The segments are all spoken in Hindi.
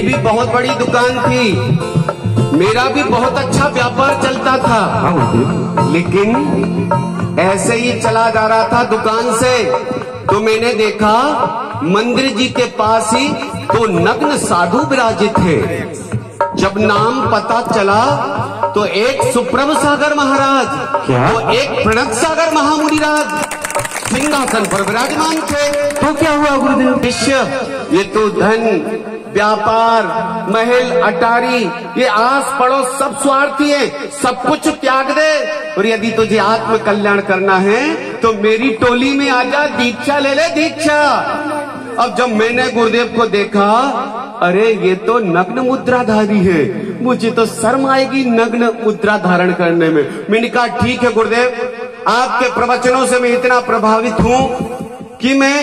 भी बहुत बड़ी दुकान थी, मेरा भी बहुत अच्छा व्यापार चलता था, लेकिन ऐसे ही चला जा रहा था दुकान से तो मैंने देखा मंदिर जी के पास ही दो नग्न साधु विराजित थे। जब नाम पता चला तो एक सुप्रभ सागर महाराज, तो एक प्रणत सागर महामुनिराज सिंहासन पर विराजमान थे। तो क्या हुआ गुरुदेव? शिष्य, ये तो धन व्यापार महल अटारी ये आस पड़ोस सब स्वार्थी है, सब कुछ त्याग दे और यदि तुझे आत्म कल्याण करना है तो मेरी टोली में आजा, दीक्षा ले ले दीक्षा। अब जब मैंने गुरुदेव को देखा, अरे ये तो नग्न मुद्राधारी है, मुझे तो शर्म आएगी नग्न मुद्रा धारण करने में। मैंने कहा ठीक है गुरुदेव, आपके प्रवचनों से मैं इतना प्रभावित हूँ कि मैं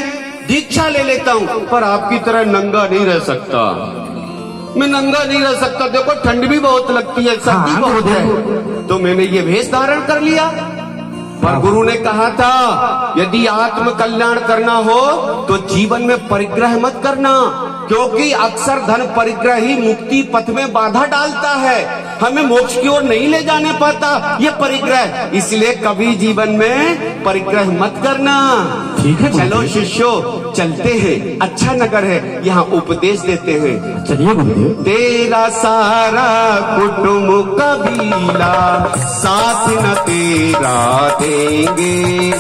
दीक्षा ले लेता हूँ, पर आपकी तरह नंगा नहीं रह सकता। मैं नंगा नहीं रह सकता, देखो ठंड भी बहुत लगती है, सर्दी बहुत है, तो मैंने ये भेष धारण कर लिया। पर गुरु ने कहा था यदि आत्म कल्याण करना हो तो जीवन में परिग्रह मत करना, क्योंकि अक्सर धन परिग्रह ही मुक्ति पथ में बाधा डालता है, हमें मोक्ष की ओर नहीं ले जाने पाता ये परिग्रह, इसलिए कभी जीवन में परिग्रह मत करना। ठीक है, चलो शिष्यों चलते हैं, अच्छा नगर है, यहाँ उपदेश देते हैं। चलिए गुरुदेव। तेरा सारा कुटुंब कबीला साथ न तेरा देंगे,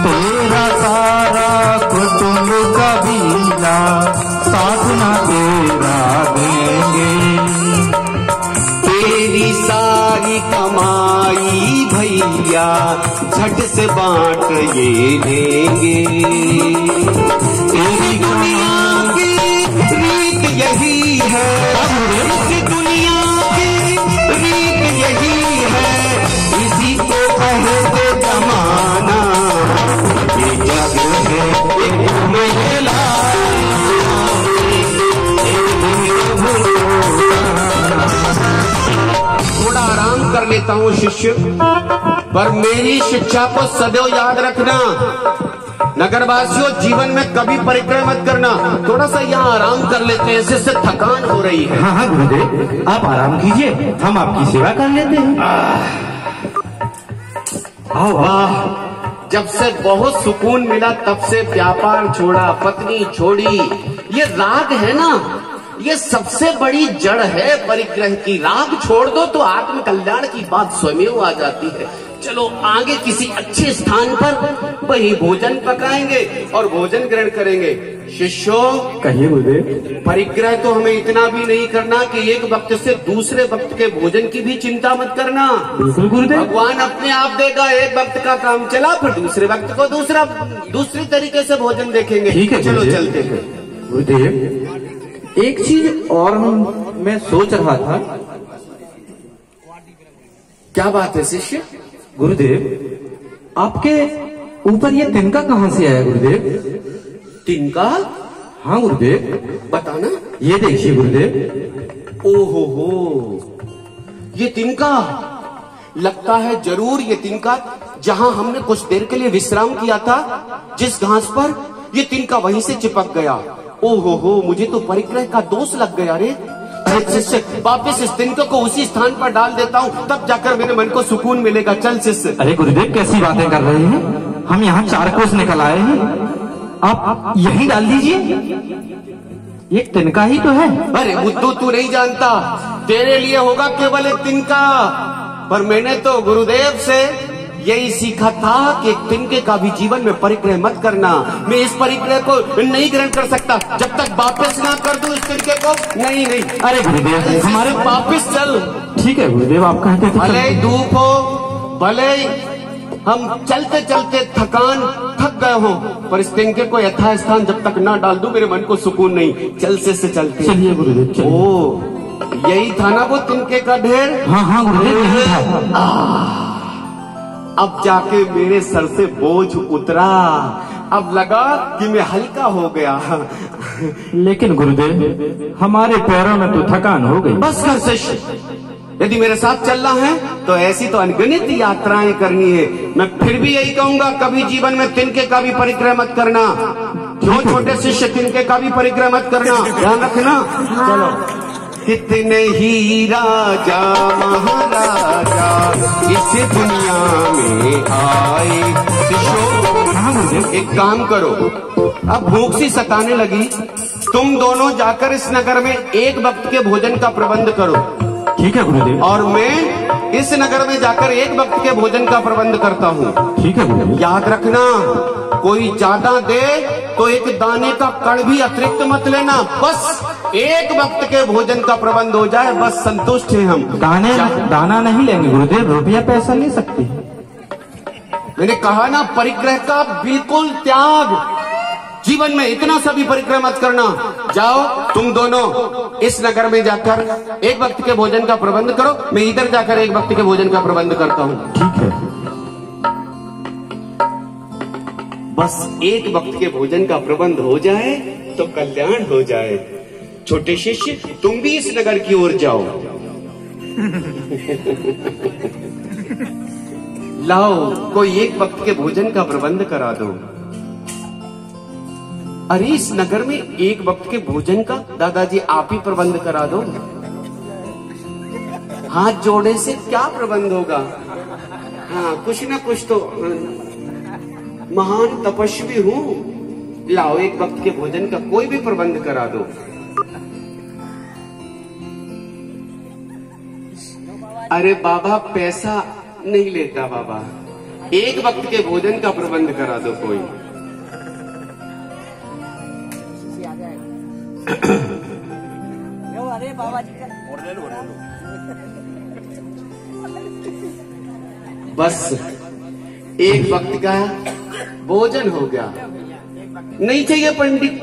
तेरा सारा कुटुंब कबीला साथ न तेरा देंगे, तेरी सारी कमाई भैया झट से बांट ये देंगे। तेरी दुनिया की रीत यही है, इस दुनिया की रीत यही है, इसी को कहते जमाना, ये जग है एक महिला। थोड़ा आराम कर लेता हूँ शिष्य, पर मेरी शिक्षा को सदैव याद रखना। नगरवासियों जीवन में कभी परिक्रम मत करना, थोड़ा सा यहाँ आराम कर लेते हैं, इससे थकान हो रही है। हाँ हाँ गुरुदेव, आप आराम कीजिए, हम आपकी सेवा कर लेते हैं। वाह, जब से बहुत सुकून मिला तब से व्यापार छोड़ा, पत्नी छोड़ी, ये राग है ना, ये सबसे बड़ी जड़ है परिग्रह की। राग छोड़ दो तो आत्म कल्याण की बात स्वयं आ जाती है। चलो आगे किसी अच्छे स्थान पर वही भोजन पकाएंगे और भोजन ग्रहण करेंगे। शिष्यों कहिए गुरुदेव। परिग्रह तो हमें इतना भी नहीं करना कि एक वक्त से दूसरे वक्त के भोजन की भी चिंता मत करना। बिल्कुल गुरुदेव, भगवान अपने आप देगा, एक वक्त का काम चला फिर दूसरे वक्त को दूसरी तरीके से भोजन देखेंगे। ठीक है, चलो चलते हैं। गुरुदेव एक चीज और मैं सोच रहा था। क्या बात है शिष्य? गुरुदेव आपके ऊपर ये तिनका कहाँ से आया गुरुदेव? तिनका? हाँ गुरुदेव बताना। ये देखिए गुरुदेव। ओहो हो, ये तिनका लगता है जरूर ये तिनका जहां हमने कुछ देर के लिए विश्राम किया था, जिस घास पर ये तिनका वहीं से चिपक गया। ओहो हो, मुझे तो परिग्रह का दोष लग गया रे। शिष्य वापिस इस तिनके को उसी स्थान पर डाल देता हूँ, तब जाकर मेरे मन को सुकून मिलेगा। चल शिष्य। अरे गुरुदेव कैसी बातें कर रहे हैं, हम यहाँ 4 कोस निकल आए हैं, आप यहीं डाल दीजिए, ये तिनका ही तो है। अरे बुद्धू तू नहीं जानता, तेरे लिए होगा केवल एक तिनका, पर मैंने तो गुरुदेव से यही सीखा था कि एक तिनके का भी जीवन में परिग्रह मत करना। मैं इस परिग्रह को नहीं ग्रहण कर सकता जब तक वापस ना कर दूं इस तिनके को। नहीं नहीं, अरे गुरुदेव हमारे वापस चल। ठीक है गुरुदेव, आप कहते हैं भले ही धूप हो, भले ही हम चलते चलते थक गए हो, पर इस तिनके को यथास्थान जब तक ना डाल दूं मेरे मन को सुकून नहीं। चल से चलते। चलिए गुरुदेव। ओ यही था ना वो तिनके का ढेर? हाँ हाँ गुरुदेव यही था। अब जाके मेरे सर से बोझ उतरा, अब लगा कि मैं हल्का हो गया। लेकिन गुरुदेव हमारे पैरों में तो थकान हो गई। बस कर शिष्य, यदि मेरे साथ चलना है तो ऐसी तो अनगिनत यात्राएं करनी है। मैं फिर भी यही कहूंगा, कभी जीवन में तिनके का भी परिक्रम मत करना। जो छोटे शिष्य तिनके का भी परिग्रह मत करना, ध्यान रखना। चलो। कितने ही राजा महाराजा इस दुनिया में आए। शिष्यों, एक काम करो, अब भूख सी सताने लगी, तुम दोनों जाकर इस नगर में एक वक्त के भोजन का प्रबंध करो। ठीक है गुरुदेव। और मैं इस नगर में जाकर एक वक्त के भोजन का प्रबंध करता हूँ। ठीक है गुरुदेव। याद रखना, कोई ज्यादा दे तो एक दाने का कण भी अतिरिक्त मत लेना, बस एक वक्त के भोजन का प्रबंध हो जाए, बस संतुष्ट हैं हम। दाना नहीं लेंगे गुरुदेव, रुपया पैसा ले सकते हैं। मैंने कहा ना, परिग्रह का बिल्कुल त्याग। जीवन में इतना सा भी परिग्रह मत करना। जाओ तुम दोनों इस नगर में जाकर एक वक्त के भोजन का प्रबंध करो, मैं इधर जाकर एक वक्त के भोजन का प्रबंध करता हूँ। ठीक है। बस एक वक्त के भोजन का प्रबंध हो जाए तो कल्याण हो जाए। छोटे शिष्य, तुम भी इस नगर की ओर जाओ। लाओ, कोई एक वक्त के भोजन का प्रबंध करा दो। अरे इस नगर में एक वक्त के भोजन का दादाजी आप ही प्रबंध करा दो। हाथ जोड़ने से क्या प्रबंध होगा? हाँ, कुछ ना कुछ तो, महान तपस्वी हूं। लाओ, एक वक्त के भोजन का कोई भी प्रबंध करा दो। अरे बाबा, पैसा नहीं लेता बाबा, एक वक्त के भोजन का प्रबंध करा दो कोई। अरे बाबा जी का बस एक वक्त का भोजन हो गया, नहीं चाहिए पंडित।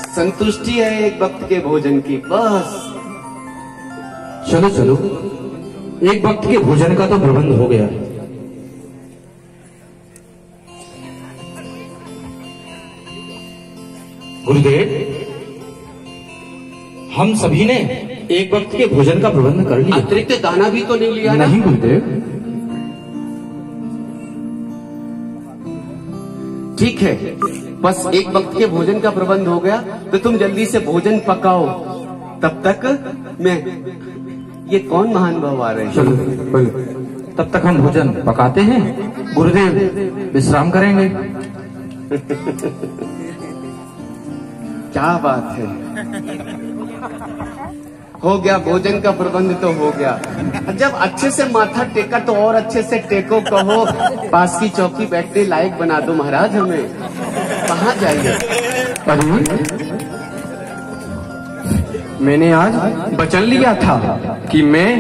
संतुष्टि है एक वक्त के भोजन की, बस। चलो चलो, एक वक्त के भोजन का तो प्रबंध हो गया। गुरुदेव, हम सभी ने एक वक्त के भोजन का प्रबंध कर लिया। अतिरिक्त दाना भी तो नहीं लिया ना? नहीं गुरुदेव। ठीक है, बस एक वक्त के भोजन का प्रबंध हो गया तो तुम जल्दी से भोजन पकाओ। तब तक मैं, ये कौन महान भाव आ रहे हैं? चलो तब तक हम भोजन पकाते हैं, गुरुदेव विश्राम करेंगे। क्या बात है, हो गया भोजन का प्रबंध तो हो गया। जब अच्छे से माथा टेका तो और अच्छे से टेको, कहो पास की चौकी बैठने लायक बना दो महाराज हमें। कहाँ जाइए? अरे मैंने आज वचन लिया था कि मैं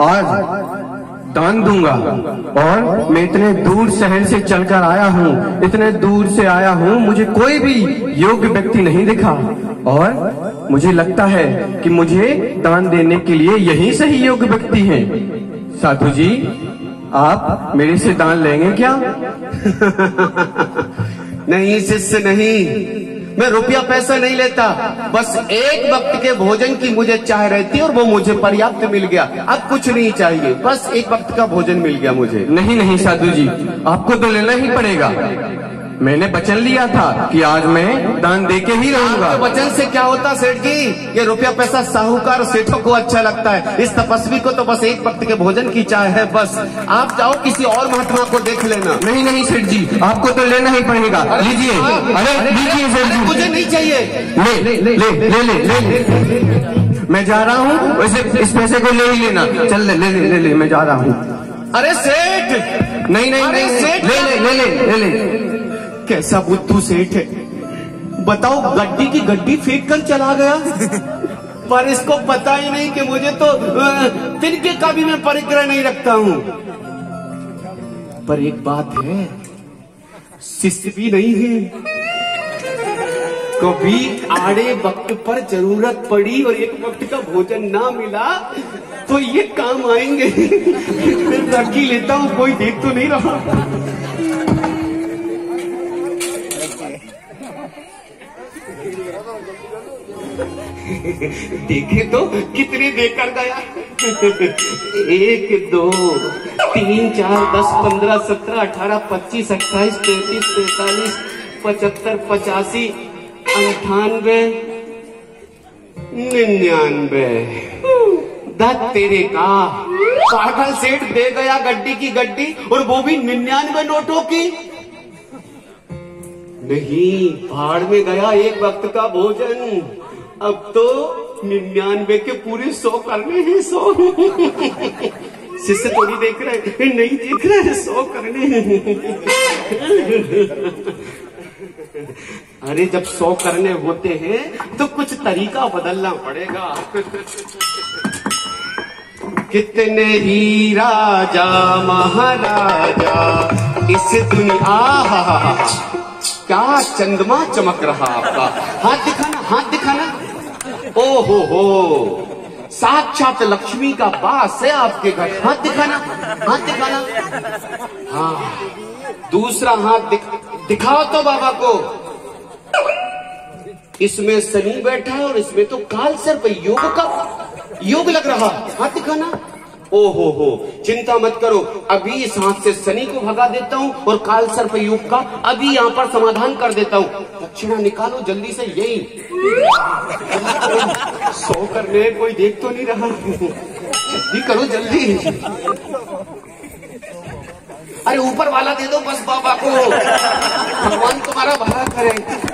आज दान दूंगा, और मैं इतने दूर शहर से चलकर आया हूँ, इतने दूर से आया हूँ, मुझे कोई भी योग्य व्यक्ति नहीं दिखा, और मुझे लगता है कि मुझे दान देने के लिए यही सही योग्य व्यक्ति हैं। साधु जी, आप मेरे से दान लेंगे क्या? नहीं शिष्य नहीं, मैं रुपया पैसा नहीं लेता, बस एक वक्त के भोजन की मुझे चाह रहती और वो मुझे पर्याप्त मिल गया। अब कुछ नहीं चाहिए, बस एक वक्त का भोजन मिल गया मुझे। नहीं नहीं साधु जी, आपको तो लेना ही पड़ेगा। मैंने वचन लिया था कि आज मैं दान दे के ही रहूंगा। आपके वचन से क्या होता सेठ जी? ये रुपया पैसा साहूकार सेठों को अच्छा लगता है, इस तपस्वी को तो बस एक वक्त के भोजन की चाह है। बस आप जाओ, किसी और महात्मा को देख लेना। नहीं नहीं सेठ जी, आपको तो लेना ही पड़ेगा। लीजिए, अरे लीजिए सेठ जी। मुझे नहीं चाहिए। ले ले ले ले ले ले ले। मैं जा रहा हूँ, वैसे इस पैसे को ले ही लेना। चल ले ले ले ले, मैं जा रहा हूँ। अरे सेठ, नहीं नहीं अरे नहीं, सेठ, ले ले ले ले ले ले। कैसा बुद्धू सेठ है बताओ, गड्डी की गड्डी फेंक कर चला गया, पर इसको पता ही नहीं कि मुझे तो तिनके का भी मैं परिग्रह नहीं रखता हूँ। पर एक बात है, शिष्य भी नहीं है। कभी आड़े वक्त पर जरूरत पड़ी और एक वक्त का भोजन ना मिला तो ये काम आएंगे। मैं रख ही लेता हूँ, कोई देख तो नहीं रहा। देखे तो कितने देकर गया। 1 2 3 4 10 15 17 18 25 28 33 43 75 85 98 99। दत्त तेरे का पागल सेठ दे गया गड्डी की गड्डी, और वो भी 99 नोटों की। नहीं, भाड़ में गया एक वक्त का भोजन। अब तो 99 के पूरे 100 करने हैं। 100 शिष्य तो नहीं देख रहे, नहीं देख रहे, 100 करने हैं। अरे जब 100 करने होते हैं तो कुछ तरीका बदलना पड़ेगा। कितने ही राजा महाराजा इस दुनिया, क्या चंद्रमा चमक रहा आपका। हाथ दिखाना, हाथ दिखाना। ओ हो, साक्षात लक्ष्मी का वास है आपके घर। हाथ दिखाना, हाथ दिखाना। हाँ, दूसरा हाथ दिखाओ तो बाबा को। इसमें शनि बैठा है और इसमें तो काल सर्प योग का योग लग रहा। हाथ दिखाना। ओ हो, चिंता मत करो, अभी इस हाथ से शनि को भगा देता हूँ और काल सर्प योग का अभी यहाँ पर समाधान कर देता हूँ। दक्षिणा निकालो जल्दी से, यही 100 करने, कोई देख तो नहीं रहा। जल्दी करो, जल्दी। अरे ऊपर वाला दे दो बस बाबा को, भगवान तुम्हारा भला करे।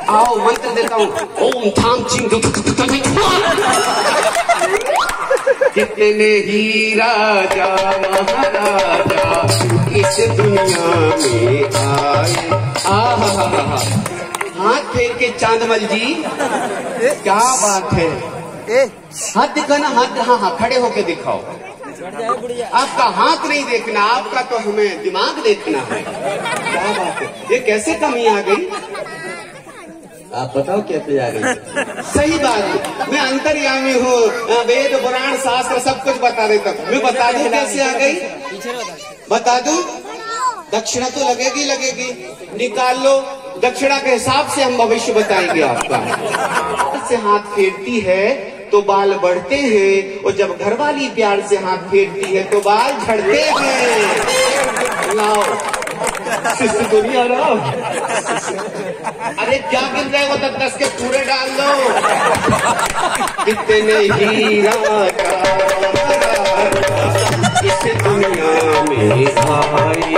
आओ मंत्र देता हूँ। ओम थाम चिंग। कितने ही राजा महाराजा इस दुनिया में आए। हाथ फेर के चांदमल जी, क्या बात है। हाथ दिखाना, हाथ। हाँ, खड़े होके दिखाओ। आपका हाथ नहीं देखना, आपका तो हमें दिमाग देखना है। क्या बात है, ये कैसे कमी आ गई? आप बताओ कैसे आ गई? सही बात है, मैं अंतर्यामी हूँ, वेद पुराण शास्त्र सब कुछ बता देता हूँ। मैं बता दूं कैसे आ गई? बता दूं? दक्षिणा तो लगेगी, निकाल लो। दक्षिणा के हिसाब से हम भविष्य बताएंगे आपका। से हाथ फेरती है तो बाल बढ़ते हैं, और जब घरवाली प्यार से हाथ फेरती है तो बाल झड़ते हैं। लाओ, शिष्य तो नहीं आ रहा। अरे क्या गिन रहे हो? 10 के पूरे डाल दो। कितने ही राजा इस दुनिया में आए।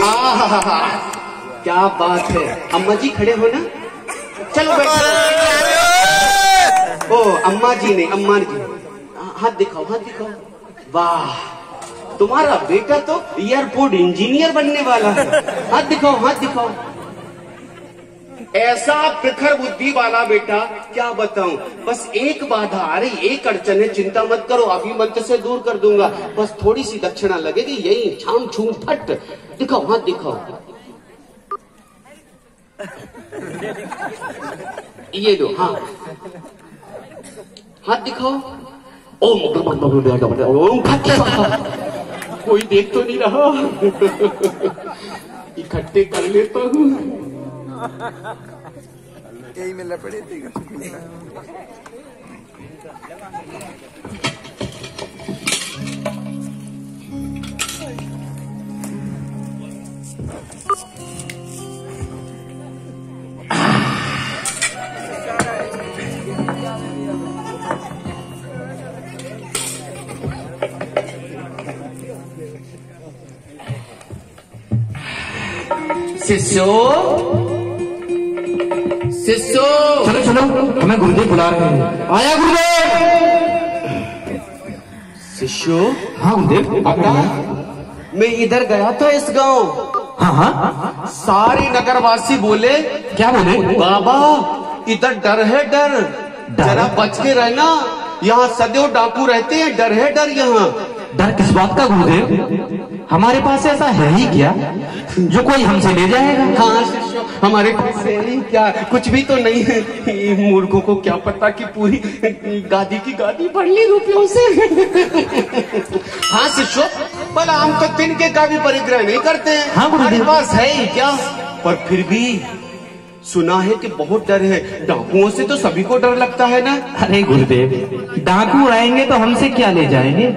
आहा, क्या बात है। अम्मा जी खड़े हो ना, चलो बैठो। ओ अम्मा जी नहीं, अम्मा जी, हाथ दिखाओ, हाथ दिखाओ। वाह, तुम्हारा बेटा तो एयरपोर्ट इंजीनियर बनने वाला है। हाथ दिखाओ, हाथ दिखाओ। ऐसा प्रखर बुद्धि वाला बेटा, क्या बताऊं। बस एक बाधा आ रही, एक अड़चन है। चिंता मत करो, अभी मंत्र से दूर कर दूंगा। बस थोड़ी सी दक्षिणा लगेगी, यही छाम छूम फट। दिखाओ, हाथ दिखाओ। ये लो, हाँ, हाथ दिखाओ। ओम कोई देख तो नहीं रहा। इकट्ठे कर लेता हूँ। यही में लपड़े थे। शिष्यो, शिष्यो, चलो चलो, हमें गुरुदेव बुला रहे हैं। आया गुरुदेव। शिष्यो, हाँ गुरुदेव। पता, मैं इधर गया था इस गांव। हाँ हाँ, सारे नगरवासी बोले। क्या बोले? बाबा इधर डर है, डर, जरा बच के रहना, यहाँ सदैव डाकू रहते हैं, डर है डर। यहाँ डर किस बात का गुरुदेव? हमारे पास ऐसा है ही क्या जो कोई हमसे ले जाएगा? हाँ शिष्य, हमारे पास है क्या, कुछ भी तो नहीं है। मूर्खों को क्या पता कि पूरी गादी की गादी भर ली रुपयों से। हाँ शिष्य, भला हम तो तिनके का भी परिग्रह नहीं करते हैं। हाँ, हमारे पास है ही क्या, पर फिर भी सुना है कि बहुत डर है। डाकुओं से तो सभी को डर लगता है ना। अरे गुरुदेव, डाकू आएंगे तो हमसे क्या ले जाएंगे?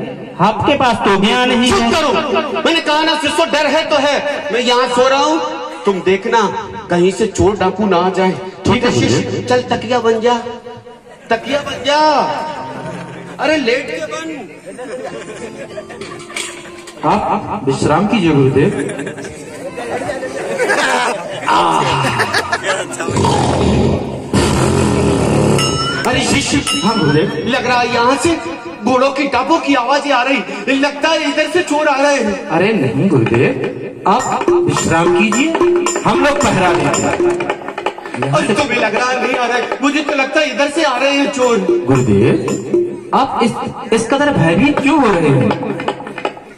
आपके पास तो ज्ञान नहीं है। चुप करो, मैंने कहा ना शिष्य, डर है तो है। मैं यहाँ सो रहा हूँ, तुम देखना कहीं से चोर डाकू ना आ जाए। ठीक है शिष्य, चल तकिया बन जा, तकिया बन जा। अरे लेट के बन। आप विश्राम कीजिए गुरुदेव। अरे शिष्य, हाँ गुरुदेव। लग रहा है यहाँ से घोड़ों की टापों की आवाजें आ रही। लगता है इधर से चोर आ रहे हैं। अरे नहीं गुरुदेव, आप विश्राम कीजिए, हम लोग पहरा देंगे। और तुम्हें लग रहा नहीं आ रहा है? मुझे तो लगता है इधर से आ रहे हैं चोर। गुरुदेव, आप इस कदर भयभीत क्यों हो रहे हैं?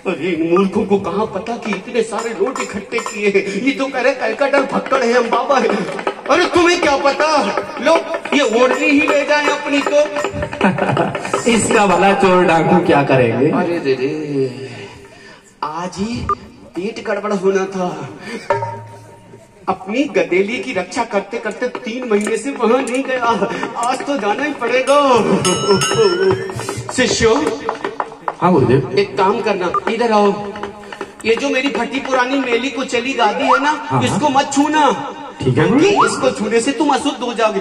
अरे इन मूर्खों को कहाँ पता कि इतने सारे लोग इकट्ठे किए हैं। ये तो कह रहे कलकत्ता भक्कड़ है, हम बाबा है। अरे तुम्हें क्या पता, लोग ये ओढ़नी ही ले जाए अपनी को। इसका भला चोर डाकू क्या करेंगे? अरे रे, आज ही पेट गड़बड़ होना था। अपनी गदेली की रक्षा करते करते 3 महीने से वहां नहीं गया। आज तो जाना ही पड़ेगा। शिष्यों, हाँ गुरुदेव। एक काम करना, इधर आओ। ये जो मेरी फटी पुरानी मेली को चली गादी है ना, हाँ। इसको मत छूना। ठीक है। क्योंकि इसको छूने से तुम अशुद्ध हो जाओगे।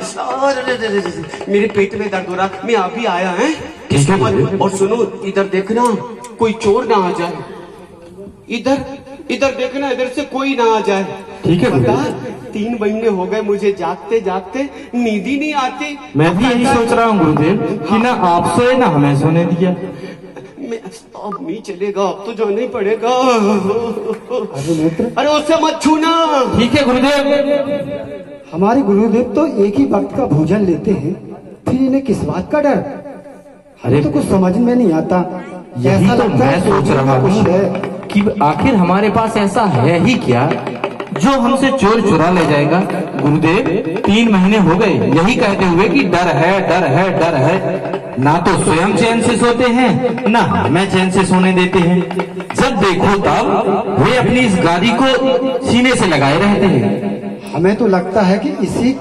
मेरे पेट में दर्द हो रहा, मैं अभी आया है। ठीक है। और सुनो, इधर देखना कोई चोर ना आ जाए। इधर देखना, इधर से कोई ना आ जाए। ठीक है। पता 3 महीने हो गए मुझे जागते जागते, नींद ही नहीं आती। मैं भी यही सोच रहा हूँ गुरुदेव कि ना आप सोए ना हमें सोने दिया। अब नहीं चलेगा, अब तो जाना ही पड़ेगा। अरे मित्र, अरे उससे मत छूना। ठीक है गुरुदेव। हमारे गुरुदेव तो एक ही वक्त का भोजन लेते हैं, फिर इन्हें किस बात का डर? अरे तो कुछ समझ में नहीं आता। यही ऐसा तो लगता मैं है सोच रहा कुछ हूँ है। कि आखिर हमारे पास ऐसा है ही क्या जो हमसे चोर चुरा ले जाएगा। गुरुदेव, 3 महीने हो गए यही कहते हुए कि डर है, डर है, डर है। ना तो स्वयं चैन से सोते हैं, ना हमें चैन से सोने देते हैं। जब देखो तब वे अपनी इस गादी को सीने से लगाए रहते हैं। हमें तो लगता है कि इसी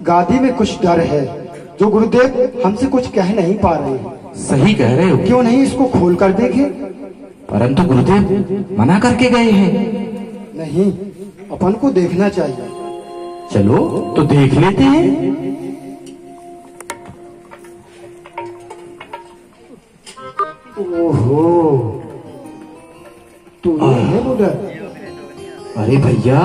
गादी में कुछ डर है जो गुरुदेव हमसे कुछ कह नहीं पा रहे हैं। सही कह रहे हो। क्यों नहीं इसको खोल कर देखें? परंतु गुरुदेव मना करके गए हैं। नहीं, अपन को देखना चाहिए। चलो तो देख लेते हैं। ओहो, तो ये है वो डर। अरे भैया,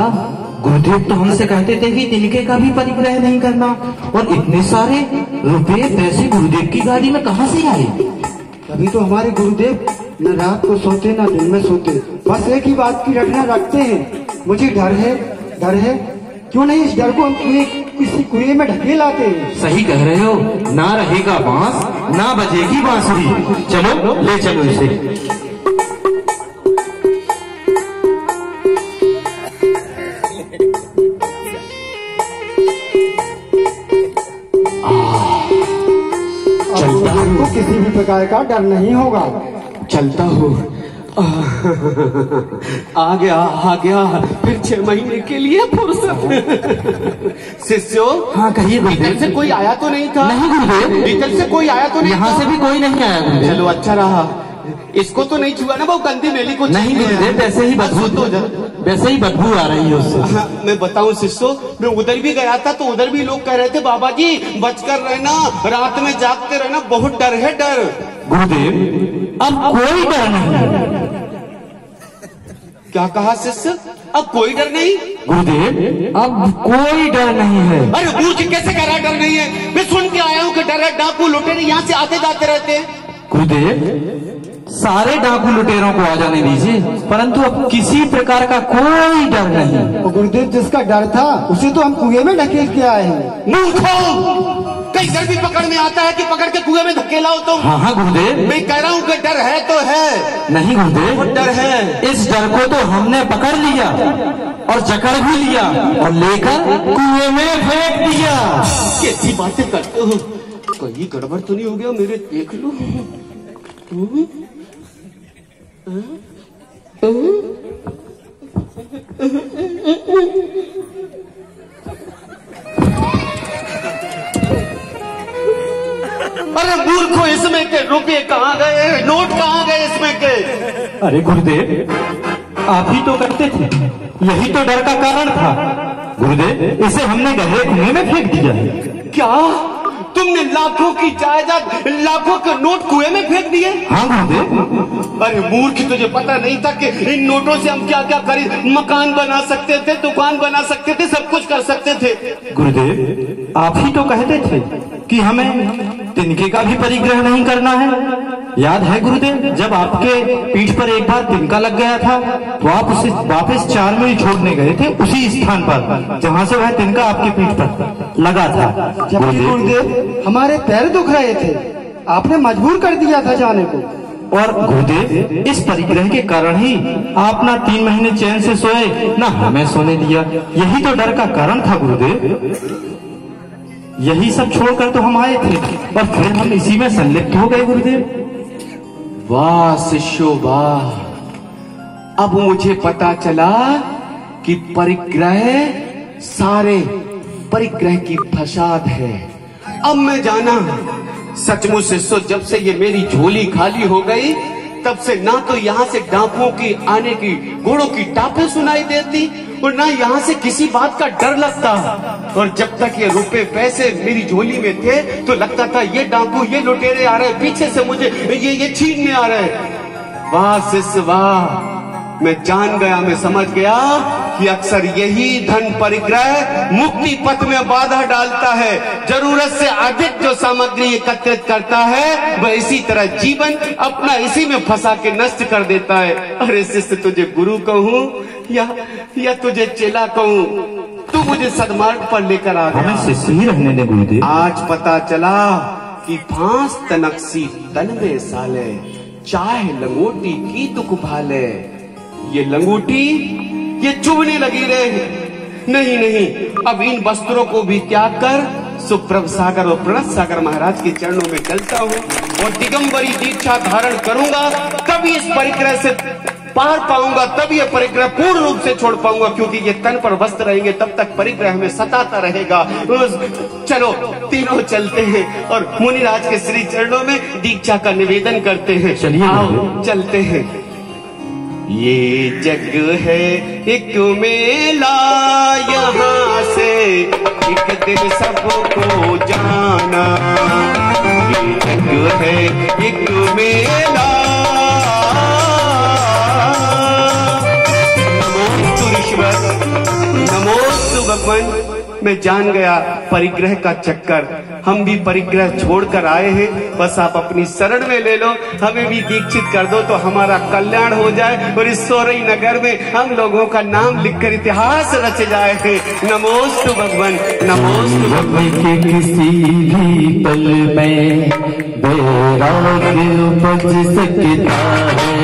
गुरुदेव तो हमसे कहते थे कि तिनके का भी परिग्रह नहीं करना, और इतने सारे रुपए पैसे गुरुदेव की गाड़ी में कहाँ से आए? तभी तो हमारे गुरुदेव न रात को सोते न दिन में सोते, बस एक ही बात की रटना रखते हैं, मुझे डर है, डर है। क्यों नहीं इस डर को हम किसी कुएं में ढके लाते हैं? सही कह रहे हो, ना रहेगा बांस ना बजेगी बांसुरी। चलो ले चलो इसे। चलता को किसी भी प्रकार का डर नहीं होगा। चलता हूँ। आ गया फिर 6 महीने के लिए फुर्सत। शिष्यों, हाँ कहिए भीतर गुरुदेव। से कोई आया तो नहीं था? नहीं गुरुदेव, भीतर से कोई आया तो नहीं यहाँ था? से भी कोई नहीं आया गुरुदेव। चलो अच्छा रहा। इसको तो नहीं छुआ ना, वो गंदी मेली को? नहीं गुरुदेव, वैसे ही बदबू आ रही है उससे। हाँ, मैं बताऊं शिष्यों, मैं उधर भी गया था तो उधर भी लोग कह रहे थे बाबा जी बचकर रहना, रात में जागते रहना, बहुत डर है, डर। गुरुदेव, अब कोई डर नहीं। क्या कहा शिष्य? अब कोई डर नहीं? गुरुदेव, अब कोई डर नहीं है। अरे मूर्ख कैसे कह रहा डर नहीं है? मैं सुन के आया हूँ कि डर है, डाकू लुटेरे यहाँ से आते जाते रहते हैं। गुरुदेव, सारे डाकू लुटेरों को आ जाने दीजिए, परंतु अब किसी प्रकार का कोई डर नहीं। और गुरुदेव, जिसका डर था उसे तो हम कुएं में ढकेल के आए हैं। मूर्खों, कई डर भी पकड़ में आता है कि पकड़ के कुएं में धकेला हो तुम? हाँ गुरुदेव, मैं कह रहा हूँ कि डर है तो है। नहीं गुरुदेव, बहुत डर है। इस डर को तो हमने पकड़ लिया और जकड़ भी लिया और लेकर कुएं में फेंक दिया। कैसी बातें करते हो? कहीं गड़बड़ तो नहीं हो गया मेरे? देख लो। अरे मूर्खो, इसमें के रुपये कहाँ गए, नोट कहाँ गए इसमें के? अरे गुरुदेव, आप ही तो करते थे, यही तो डर का कारण था। गुरुदेव, इसे हमने गहरे कुएं में फेंक दिया है। क्या तुमने लाखों की जायदाद, लाखों के नोट कुएं में फेंक दिए? हाँ गुरुदेव। अरे मूर्ख, तुझे पता नहीं था कि इन नोटों से हम क्या क्या खरीद, मकान बना सकते थे, दुकान बना सकते थे, सब कुछ कर सकते थे। गुरुदेव, आप ही तो कहते थे कि हमें तिनके का भी परिग्रह नहीं करना है। याद है गुरुदेव, जब आपके पीठ पर एक बार तिनका लग गया था तो आप उसे वापस 4 मील छोड़ने गए थे, उसी स्थान पर जहाँ से वह तिनका आपकी पीठ पर लगा था। जबकि गुरुदेव हमारे पैर दुख रहे थे, आपने मजबूर कर दिया था जाने को। और गुरुदेव, इस परिग्रह के कारण ही आप ना 3 महीने चैन से सोए, ना हमें सोने दिया। यही तो डर का कारण था गुरुदेव। यही सब छोड़कर तो हम आए थे, और फिर हम इसी में संलिप्त हो गए गुरुदेव। वाह शिष्यो वाह, अब मुझे पता चला कि परिग्रह सारे परिग्रह की फसाद है। अब मैं जाना सचमुच शिष्यो, जब से ये मेरी झोली खाली हो गई तब से ना तो यहाँ से डाकुओं की आने की, घोड़ों की टापें सुनाई देती, और ना यहाँ से किसी बात का डर लगता। और जब तक ये रुपए पैसे मेरी झोली में थे तो लगता था ये डाकू, ये लुटेरे आ रहे, पीछे से मुझे ये छीनने आ रहे। वाह शिष्य वाह, मैं जान गया, मैं समझ गया कि अक्सर यही धन परिग्रह मुक्ति पथ में बाधा डालता है। जरूरत से अधिक जो सामग्री एकत्रित करता है वह इसी तरह जीवन अपना इसी में फंसा के नष्ट कर देता है। अरे शिष्य, तुझे गुरु कहूं या तुझे चेला कहूं, तू मुझे सदमार्ग पर लेकर आ गया। हमें शिष्य ही रहने दे गुरुदेव। आज पता चला कि फांस तनकसी तन में साले, चाहे लंगोटी की दुख भाले। ये लंगोटी ये चुभने लगी रहे। नहीं नहीं, अब इन वस्त्रों को भी त्याग कर सुप्रभ सागर और प्रणत सागर महाराज के चरणों में चलता हूँ और दिगंबरी दीक्षा धारण करूंगा, तभी इस परिग्रह से पार पाऊंगा, तभी ये परिग्रह पूर्ण रूप से छोड़ पाऊंगा। क्योंकि ये तन पर वस्त्र रहेंगे तब तक परिग्रह में सताता रहेगा। चलो तीनों चलते हैं और मुनिराज के श्री चरणों में दीक्षा का निवेदन करते हैं। चलिए आओ चलते हैं। ये जग है एक मेला, यहाँ से एक दिन सबको जाना। ये जग है एक मेला, नमोस्तु ईश्वर, नमोस्तु भगवान। मैं जान गया परिग्रह का चक्कर, हम भी परिग्रह छोड़कर आए हैं, बस आप अपनी शरण में ले लो, हमें भी दीक्षित कर दो तो हमारा कल्याण हो जाए और इस सोरई नगर में हम लोगों का नाम लिखकर इतिहास रच जाए। नमोस्तु भगवान, नमोस्तु भगवान। किसी भी पल में वैराग्य उपज सकता है,